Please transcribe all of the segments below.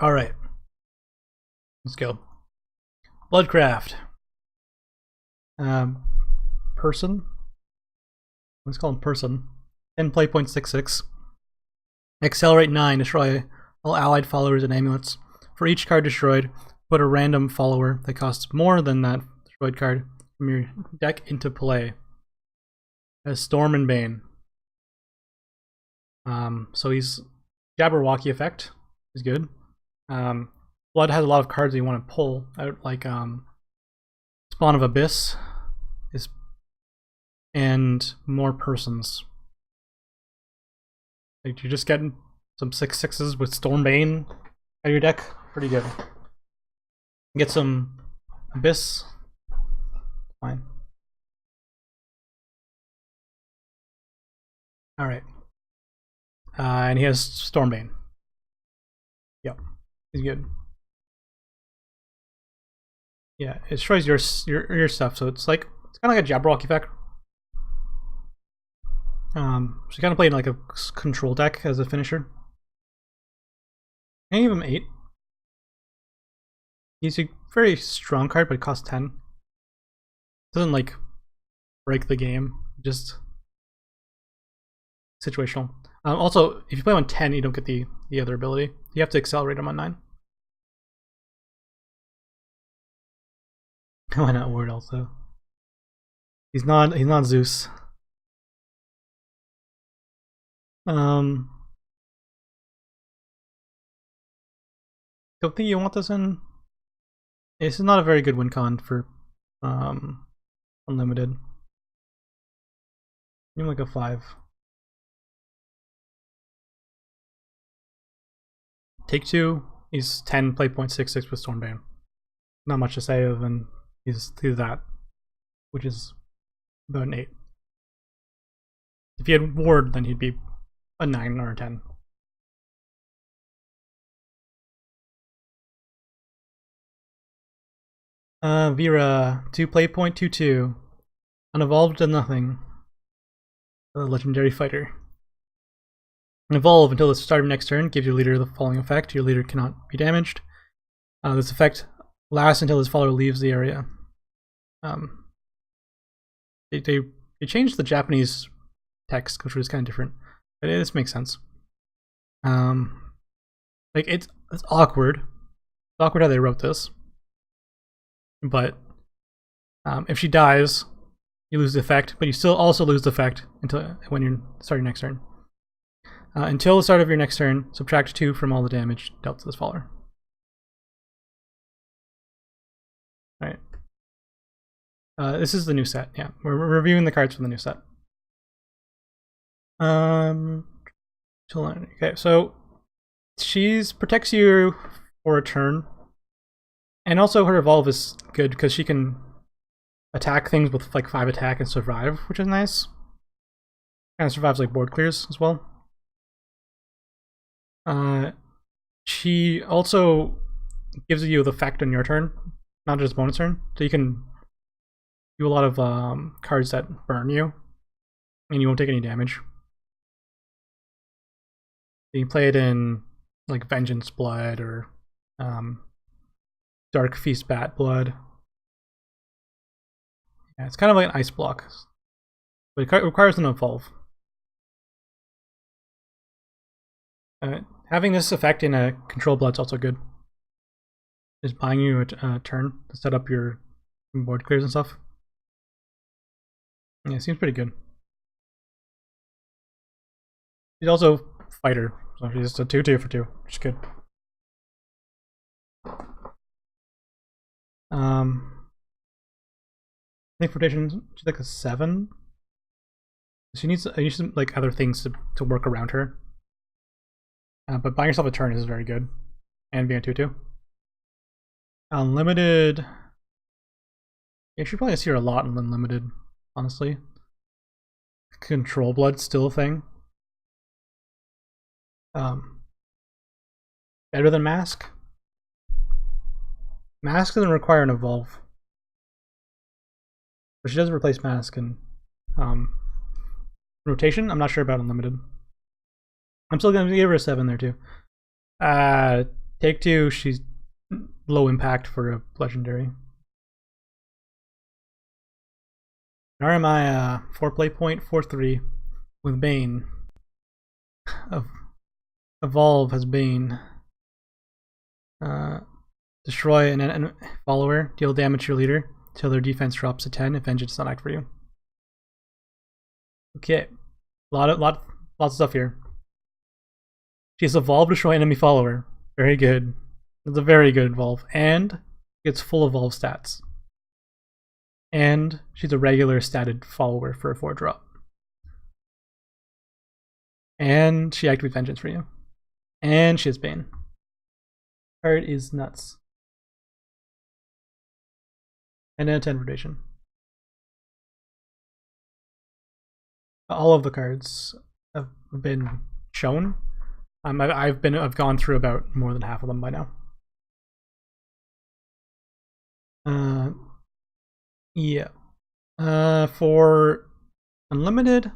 Alright, let's go. Bloodcraft. Person. Let's call him person. 10 play point 6/6. Accelerate 9. Destroy all allied followers and amulets. For each card destroyed, put a random follower that costs more than that destroyed card from your deck into play. As Storm and Bane. So he's Jabberwocky effect is good. Blood has a lot of cards that you want to pull out, like Spawn of Abyss is, and more persons. Like you're just getting some 6/6s with Stormbane out of your deck. Pretty good. Get some Abyss. Fine. Alright. And he has Stormbane. Yep. He's good. Yeah, it destroys your stuff, so it's like it's kinda like a Jabberwocky effect. So you kind of play like a control deck as a finisher. Can you give him 8? He's a very strong card, but it costs 10. Doesn't like break the game, just situational. Also, if you play on 10, you don't get the other ability. You have to accelerate him on 9. Why not Ward also? He's not Zeus. Don't think you want this in. This is not a very good win con for unlimited. Give him like a 5. Take 2. He's 10 play point 6/6 with Stormbane. Not much to say other than he's that, which is about an 8. If he had Ward, then he'd be a 9 or a 10. Vera, 2 play point 2/2. Unevolved to nothing. A legendary fighter. Evolve until the start of next turn. Gives your leader the following effect. Your leader cannot be damaged. This effect lasts until his follower leaves the area. They changed the Japanese text, which was kind of different, but this makes sense. Like it's awkward. It's awkward how they wrote this. But if she dies, you lose the effect, but you still also lose the effect until when you're starting next turn. Until the start of your next turn, subtract 2 from all the damage dealt to this follower. Alright. This is the new set, yeah. We're reviewing the cards from the new set. Okay, so she protects you for a turn. And also her evolve is good because she can attack things with like 5 attack and survive, which is nice. Kind of survives like board clears as well. She also gives you the effect on your turn, not just bonus turn. So you can do a lot of cards that burn you, and you won't take any damage. You can play it in like Vengeance Blood or Dark Feast Bat Blood. Yeah, it's kind of like an ice block, but it requires an evolve. Having this effect in a control blood is also good. Just buying you a turn to set up your board clears and stuff. Yeah, it seems pretty good. She's also fighter, so she's a 2/2 for 2, which is good. Transportation, she's like a 7. She needs like other things to work around her. But buying yourself a turn is very good. And being a 2/2. Unlimited. Yeah, you should probably see her a lot in Unlimited, honestly. Control Blood's still a thing. Better than Mask. Mask doesn't require an evolve. But she does replace Mask in rotation. I'm not sure about Unlimited. I'm still going to give her a 7 there too. Take 2, she's low impact for a legendary. Narumaya, 4 play point, 4/3 with Bane. Evolve has Bane. Destroy an follower, deal damage to your leader till their defense drops to 10 if vengeance does not act for you. Okay, lots of stuff here. She has evolved destroy enemy follower. Very good. It's a very good evolve, and gets full evolve stats. And she's a regular statted follower for a 4-drop. And she activates vengeance for you. And she has Bane. Card is nuts. And a 10 rotation. All of the cards have been shown. I've gone through about more than half of them by now. Yeah. For unlimited,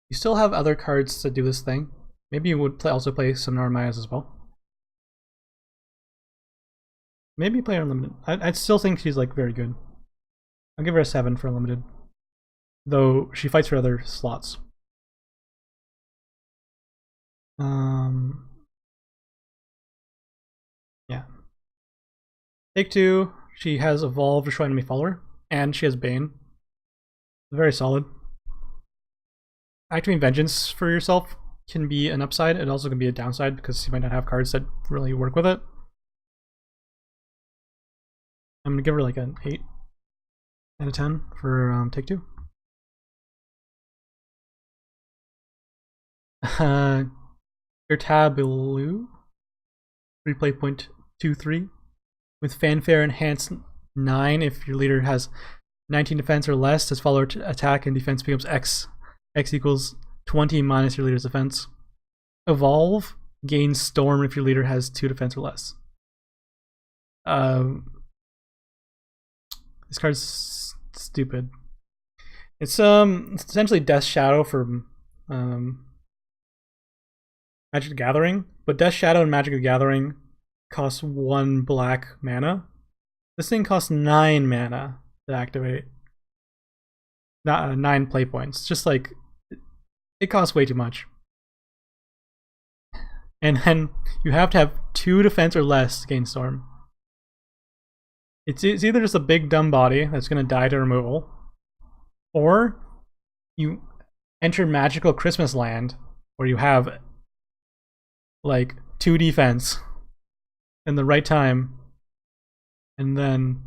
you still have other cards to do this thing. Maybe you would also play some Narmayas as well. Maybe play unlimited. I still think she's like very good. I'll give her a 7 for unlimited, though she fights for other slots. Yeah. Take 2. She has evolved destroy enemy follower, and she has Bane. Very solid. Activating vengeance for yourself can be an upside. It also can be a downside because you might not have cards that really work with it. I'm gonna give her like an 8 out of 10 for take 2. Irtabilu, replay point 2/3 with fanfare enhanced 9 if your leader has 19 defense or less. As follower attack and defense becomes X equals 20 minus your leader's defense. Evolve gains storm if your leader has 2 defense or less. This card's stupid. It's essentially Death Shadow from Magic the Gathering, but Death Shadow and Magic the Gathering costs 1 black mana. This thing costs 9 mana to activate. Not 9 play points. Just like it costs way too much. And then you have to have 2 defense or less to gain storm. It's either just a big dumb body that's gonna die to removal, or you enter Magical Christmas Land where you have like 2 defense in the right time, and then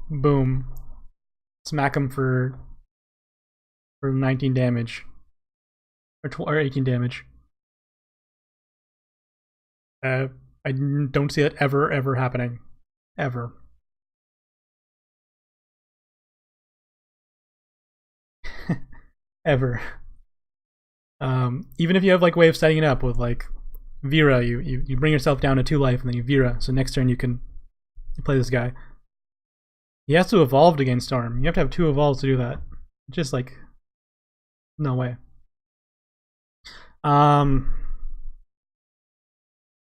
boom, smack them for 19 damage or 18 damage. I don't see it ever happening, ever. Ever. Even if you have like way of setting it up with like Vera, you bring yourself down to 2 life and then you Vera, so next turn you can play this guy. He has to evolve to gain storm. You have to have 2 evolves to do that. Just like no way.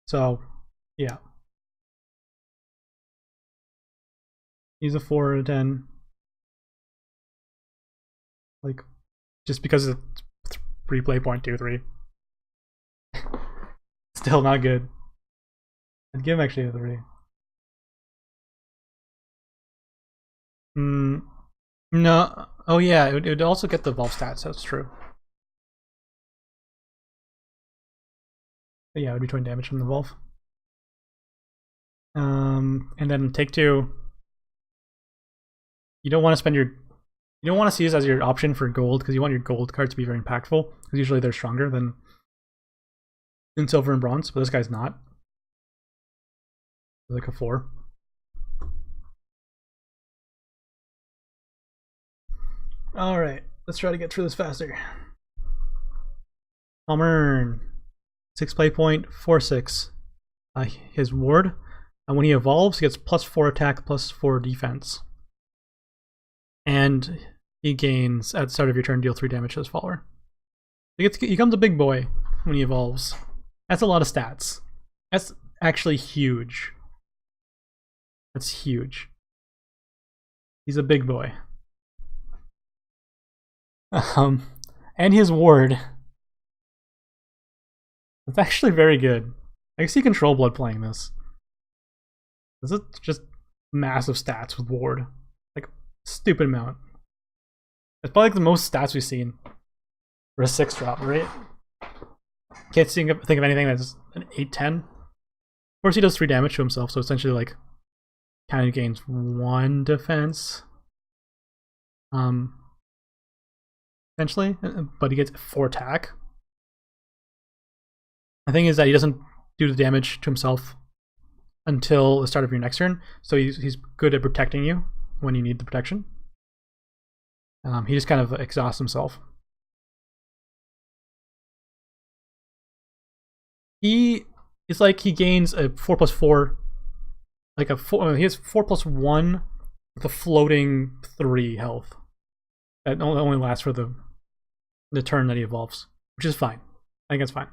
So yeah, he's a 4 out of 10. Like, just because it's replay point 2/3. Still not good. I'd give him actually a 3. No. Oh yeah, it would also get the evolve stats, that's true. But yeah, it would be 20 damage from the evolve. And then take 2. You don't want to spend your... You don't want to see this as your option for gold, because you want your gold cards to be very impactful, because usually they're stronger than silver and bronze, but this guy's not. Like a 4. Alright, let's try to get through this faster. Palmern, 6 play point, 4/6. His ward, and when he evolves, he gets +4 attack, +4 defense. And he gains, at the start of your turn, deal 3 damage to his follower. He becomes a big boy when he evolves. That's a lot of stats. actually huge. That's huge. He's a big boy. And his ward. It's actually very good. I can see Control Blood playing this. This is just massive stats with ward. Like, stupid amount. It's probably like the most stats we've seen for a 6-drop, right? Can't think of anything that's an 8-10. Of course, he does 3 damage to himself, so essentially, like, kind of gains 1 defense. Essentially, but he gets 4 attack. The thing is that he doesn't do the damage to himself until the start of your next turn, so he's good at protecting you when you need the protection. He just kind of exhausts himself. He is like he gains a 4+4, like a 4. He has 4+1 with a floating 3 health. That only lasts for the turn that he evolves, which is fine. I think it's fine.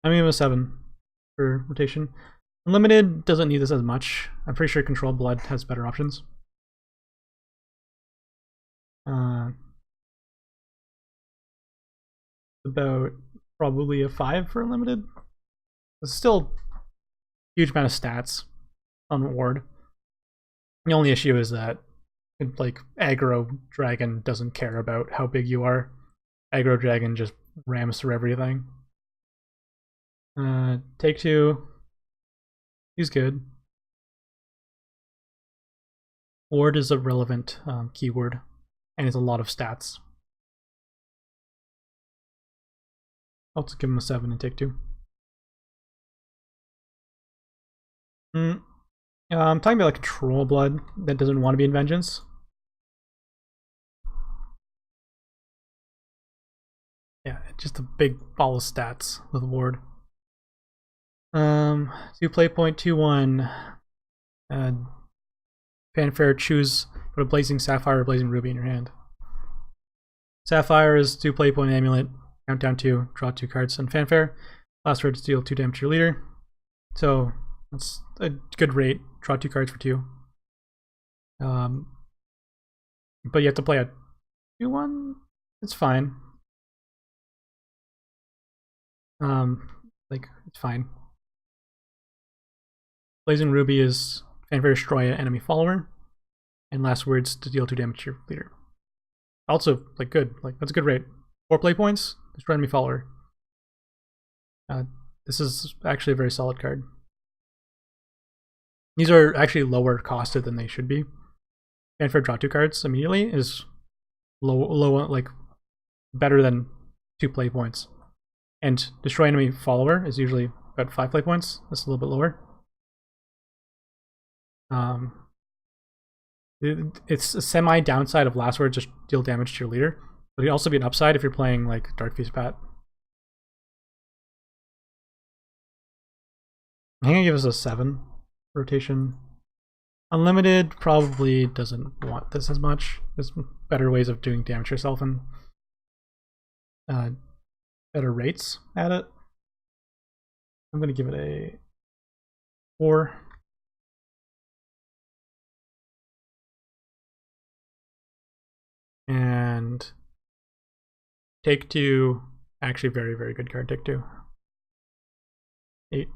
I'm gonna give him a 7 for rotation. Unlimited doesn't need this as much. I'm pretty sure Controlled Blood has better options. About probably a 5 for Unlimited. It's still a huge amount of stats on ward. The only issue is that, like, aggro dragon doesn't care about how big you are. Aggro dragon just rams through everything. Take 2. He's good. Ward is a relevant keyword, and it's a lot of stats. I'll just give him a 7 and take 2. I'm talking about like Control Blood that doesn't want to be in Vengeance. Yeah, just a big ball of stats with Ward. 2 play point, 2/1. Fanfare, choose, put a Blazing Sapphire or Blazing Ruby in your hand. Sapphire is 2 play point amulet, count down 2, draw 2 cards. And Fanfare, last words, deal 2 damage to your leader. So that's a good rate. Draw 2 cards for 2. But you have to play a 2/1. It's fine. Like, it's fine. Blazing Ruby is Fanfare, destroy an enemy follower, and last words to deal 2 damage to your leader. Also, like, good. Like, that's a good rate. 4 play points, destroy enemy follower. This is actually a very solid card. These are actually lower costed than they should be. Fanfare, draw 2 cards immediately is low, like, better than 2 play points. And destroy enemy follower is usually about 5 play points. That's a little bit lower. It's a semi downside of last word, just deal damage to your leader, but it can also be an upside if you're playing like Dark Feast Pat. I'm gonna give us a 7 rotation. Unlimited probably doesn't want this as much. There's better ways of doing damage to yourself and better rates at it. I'm gonna give it a 4. And take 2, actually very, very good card, take 2. 8.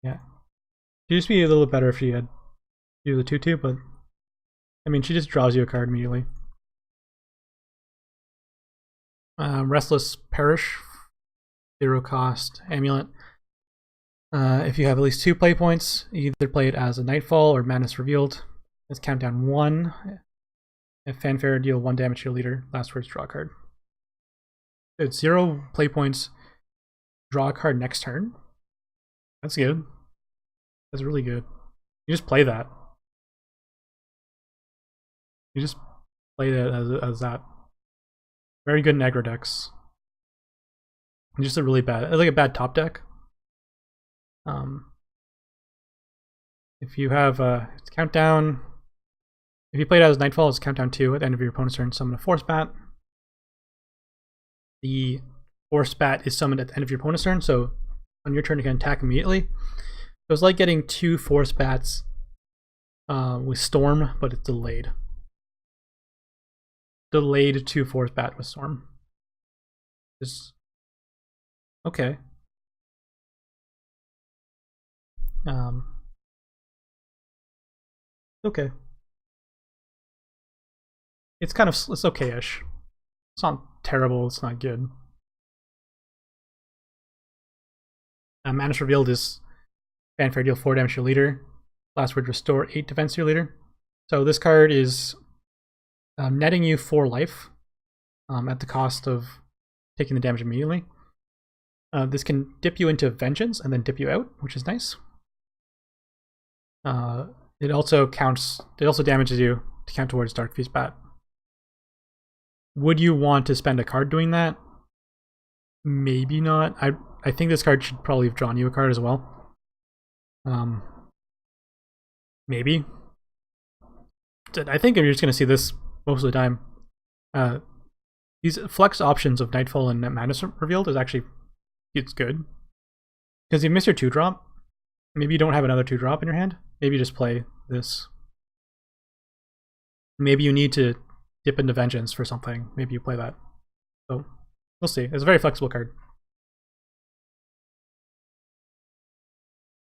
Yeah. She'd just be a little bit better if she had do the 2/2, but I mean, she just draws you a card immediately. Restless Perish, 0 cost amulet. If you have at least 2 play points, you either play it as a Nightfall or Madness Revealed. It's countdown 1. If Fanfare, deal 1 damage to your leader. Last words, draw a card. It's 0 play points. Draw a card next turn. That's good. That's really good. You just play that. You just play that as that. Very good in aggro decks. And just a really bad, like a bad top deck. If you have it's countdown, If you play it as Nightfall, it's countdown 2 at the end of your opponent's turn. Summon a Force Bat. The Force Bat is summoned at the end of your opponent's turn, so on your turn you can attack immediately. So it's like getting 2 Force Bats with Storm, but it's delayed. Delayed 2 Force Bat with Storm. Just okay. Okay. It's kind of, it's okay-ish. It's not terrible, it's not good. Manus Revealed is fanfare, deal 4 damage to your leader. Last word, restore 8 defense to your leader. So this card is netting you 4 life at the cost of taking the damage immediately. This can dip you into Vengeance and then dip you out, which is nice. It also damages you to count towards Dark Feast Bat. Would you want to spend a card doing that? Maybe not. I think this card should probably have drawn you a card as well. Maybe. I think you're just going to see this most of the time. These flex options of Nightfall and Manus Revealed is actually, it's good. Because you miss your 2-drop. Maybe you don't have another 2-drop in your hand. Maybe you just play this. Maybe you need to dip into Vengeance for something. Maybe you play that. So, we'll see. It's a very flexible card.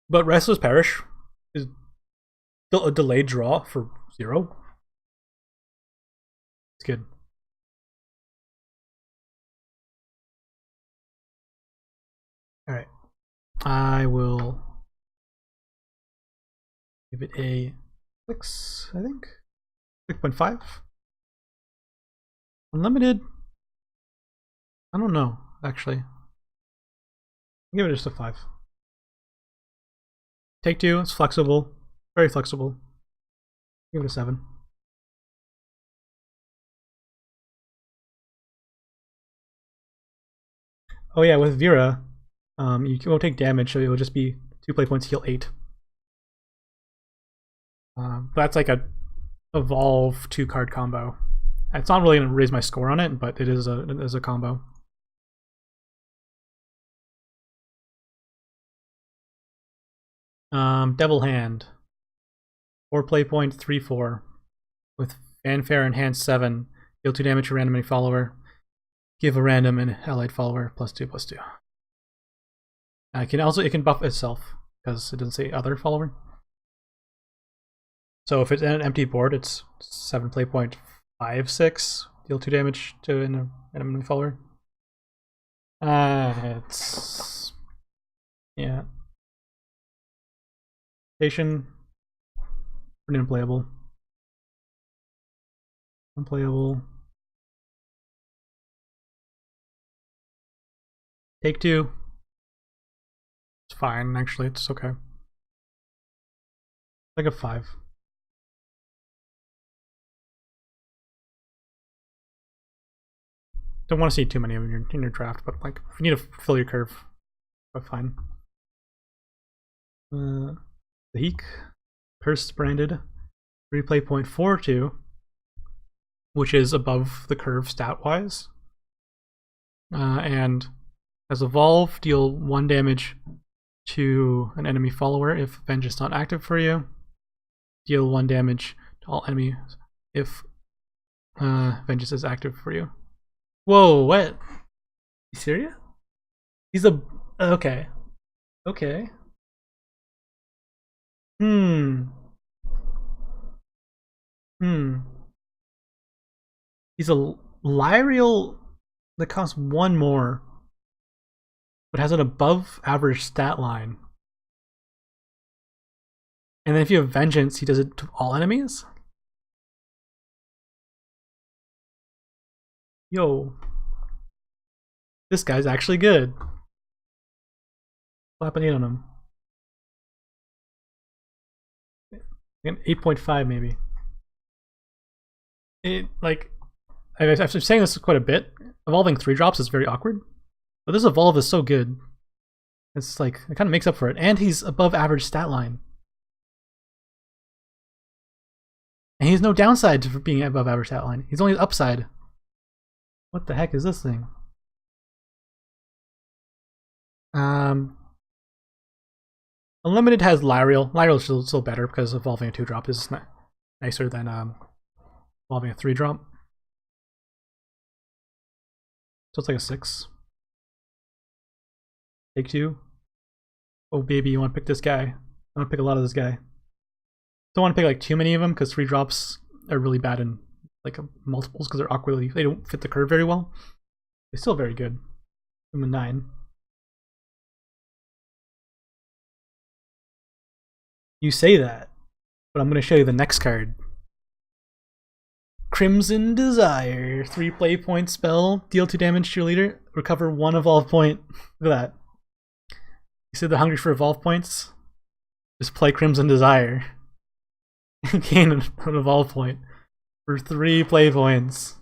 But Restless Parish is still a delayed draw for 0. It's good. Alright. I will give it a 6, I think. 6.5. Unlimited? I don't know, actually. I'll give it just a 5. Take 2, it's flexible. Very flexible. Give it a 7. Oh yeah, with Vera, you won't take damage, so it will just be 2 play points, heal 8. That's like a evolve 2-card combo. It's not really going to raise my score on it, but it is a combo. Devil Hand. 4 play point, 3/4. With Fanfare and Hand 7. Deal 2 damage to random enemy follower. Give a random and allied follower +2/+2. It can buff itself, because it doesn't say other follower. So if it's an empty board, it's 7 play point, 5/6. Deal 2 damage to an enemy follower. It's, yeah. Station, pretty unplayable. Unplayable. Take 2. It's fine, actually, it's okay. Like a 5. Don't want to see too many of them in your draft, but like if you need to fill your curve, but fine. The Heek, Curse Branded, 3 play point, 4/2, which is above the curve stat wise. And as Evolve, deal 1 damage to an enemy follower if Vengeance is not active for you. Deal 1 damage to all enemies if Vengeance is active for you. Whoa, what? You serious? He's a... okay. Okay. He's a Lyrial that costs 1 more, but has an above average stat line. And then if you have Vengeance, he does it to all enemies? Yo. This guy's actually good. Slap an 8 on him. 8.5 maybe. It, like, I've been saying this quite a bit. Evolving 3-drops is very awkward. But this Evolve is so good. It's like, it kind of makes up for it. And he's above average stat line. And he's no downside to being above average stat line. He's only upside. What the heck is this thing? Unlimited has Lyriel. Lyriel's still better because evolving a 2-drop is nicer than evolving a 3-drop. So it's like a 6. Take 2. Oh baby, you want to pick this guy? I want to pick a lot of this guy. Don't want to pick like too many of them because 3-drops are really bad in like multiples because they're awkwardly, they don't fit the curve very well. They're still very good. I'm a 9. You say that, but I'm going to show you the next card. Crimson Desire. 3 play point spell. Deal 2 damage to your leader. Recover 1 evolve point. Look at that. You said they're hungry for evolve points? Just play Crimson Desire. Gain an evolve point for 3 play points.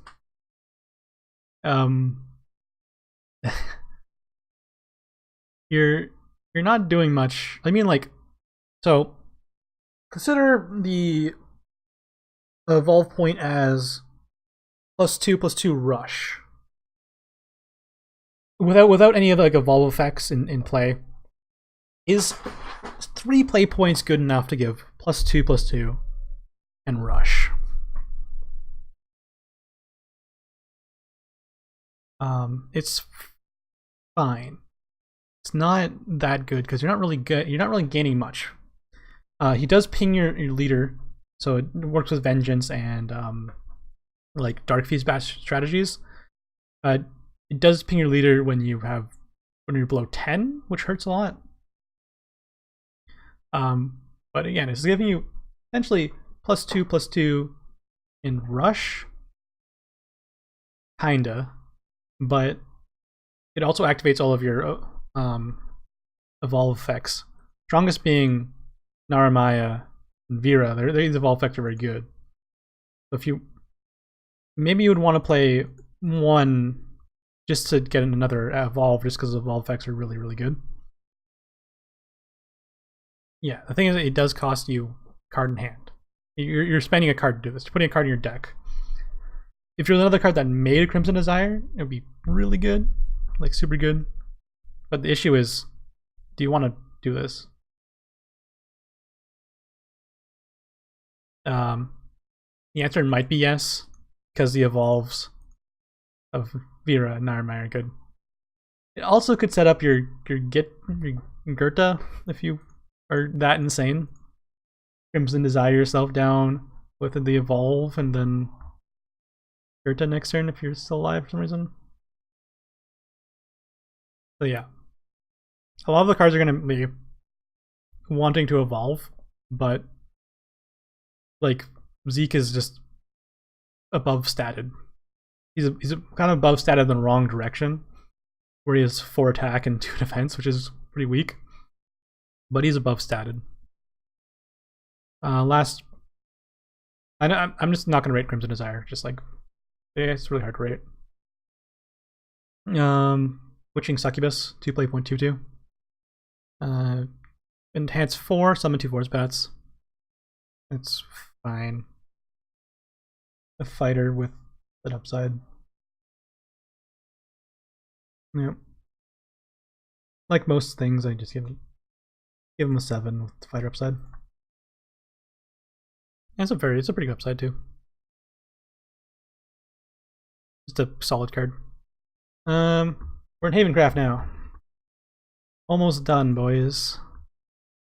You're not doing much. I mean, like, so consider the evolve point as +2/+2 rush. Without any of the like evolve effects in play, is 3 play points good enough to give +2/+2 and rush? It's fine. It's not that good because you're not really gaining much. He does ping your leader, so it works with vengeance and like dark feedback strategies. It does ping your leader when you're below 10, which hurts a lot. But again, it's giving you essentially +2/+2 in rush, kinda, but it also activates all of your evolve effects. Strongest being Narumaya and Vera. These evolve effects are very good. So if you maybe you would want to play 1 just to get another evolve, just because evolve effects are really, really good. Yeah, the thing is, it does cost you card in hand. You're spending a card to do this. You're putting a card in your deck. If you're another card that made a Crimson Desire, it would be really good, like super good. But the issue is, do you want to do this? The answer might be yes, because the evolves of Vera and Narumaya are good. It also could set up your Gerta if you are that insane. Crimson Desire yourself down with the evolve and then Gerta next turn if you're still alive for some reason. So yeah. A lot of the cards are going to be wanting to evolve, but like Zeke is just above statted. He's kind of above statted in the wrong direction, where he has 4 attack and 2 defense, which is pretty weak. But he's above statted. I'm just not gonna rate Crimson Desire. Just like, yeah, it's really hard to rate. Witching Succubus, 2 play point 2/2. Enhance 4, summon 2 force bats. It's fine. A fighter with that upside. Yep. Like most things, I just give him a 7 with the fighter upside. And it's a pretty good upside too. Just a solid card. We're in Havencraft now. Almost done, boys.